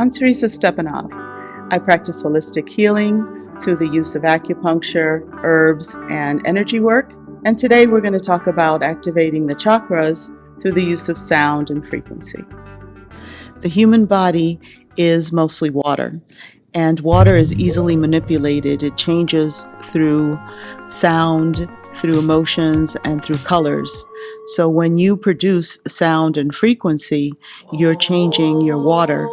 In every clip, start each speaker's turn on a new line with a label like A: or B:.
A: I'm Teresa Stepanov. I practice holistic healing through the use of acupuncture, herbs, and energy work. And today we're going to talk about activating the chakras through the use of sound and frequency. The human body is mostly water, and water is easily manipulated. It changes through sound, through emotions, and through colors. So when you produce sound and frequency, you're changing your water,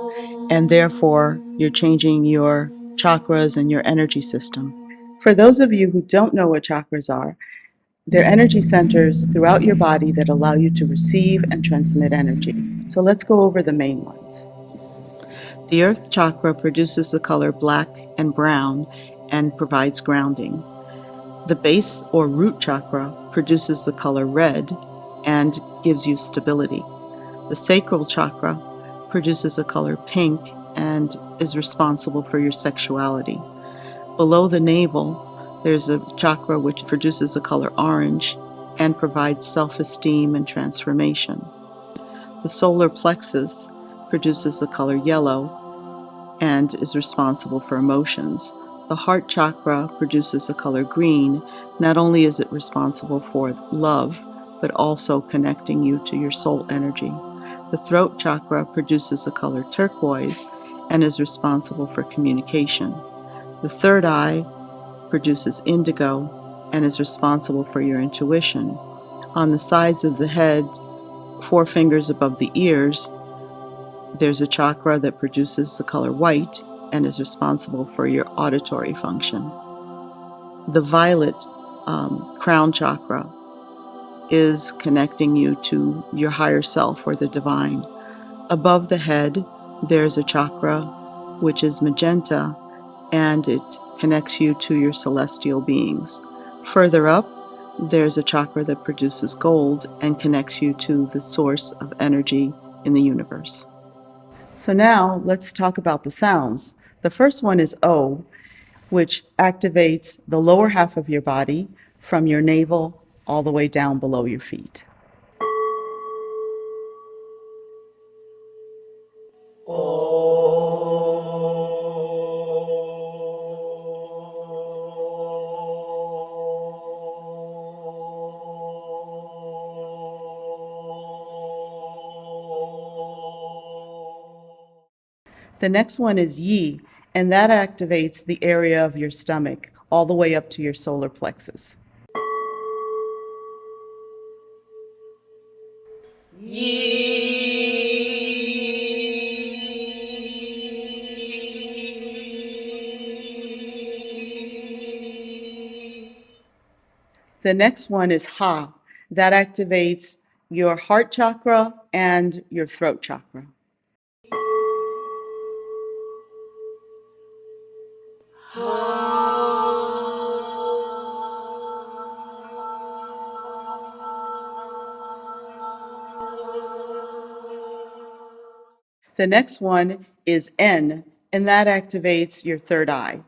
A: and therefore you're changing your chakras and your energy system. For those of you who don't know what chakras are, they're energy centers throughout your body that allow you to receive and transmit energy. So let's go over the main ones. The earth chakra produces the color black and brown and provides grounding. The base or root chakra produces the color red and gives you stability. The sacral chakra produces the color pink and is responsible for your sexuality. Below the navel, there's a chakra which produces the color orange and provides self-esteem and transformation. The solar plexus produces the color yellow and is responsible for emotions. The heart chakra produces the color green. Not only is it responsible for love, but also connecting you to your soul energy. The throat chakra produces the color turquoise and is responsible for communication. The third eye produces indigo and is responsible for your intuition. On the sides of the head, 4 fingers above the ears, there's a chakra that produces the color white and is responsible for your auditory function. The violet crown chakra is connecting you to your higher self or the divine. Above the head, there's a chakra which is magenta, and it connects you to your celestial beings. Further up, there's a chakra that produces gold and connects you to the source of energy in the universe. So now let's talk about the sounds. The first one is O, which activates the lower half of your body from your navel all the way down below your feet. The next one is Yi, and that activates the area of your stomach all the way up to your solar plexus. The next one is Ha. That activates your heart chakra and your throat chakra. The next one is N, and that activates your third eye.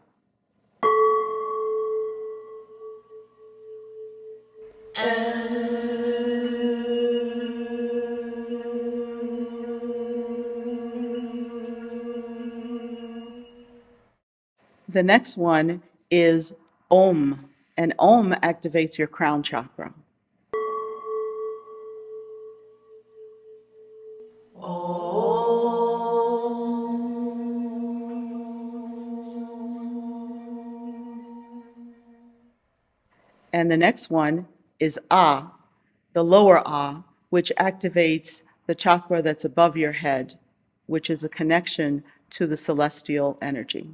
A: The next one is Om, and Om activates your crown chakra. And the next one is Ah, the lower Ah, which activates the chakra that's above your head, which is a connection to the celestial energy.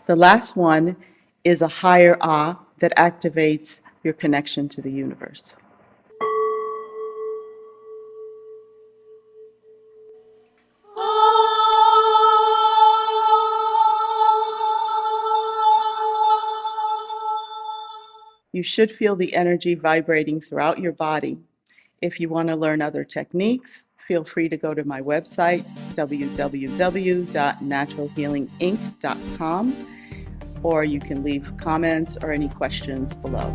A: The last one is a higher Ah that activates your connection to the universe. You should feel the energy vibrating throughout your body. If you want to learn other techniques, feel free to go to my website, www.naturalhealinginc.com. or you can leave comments or any questions below.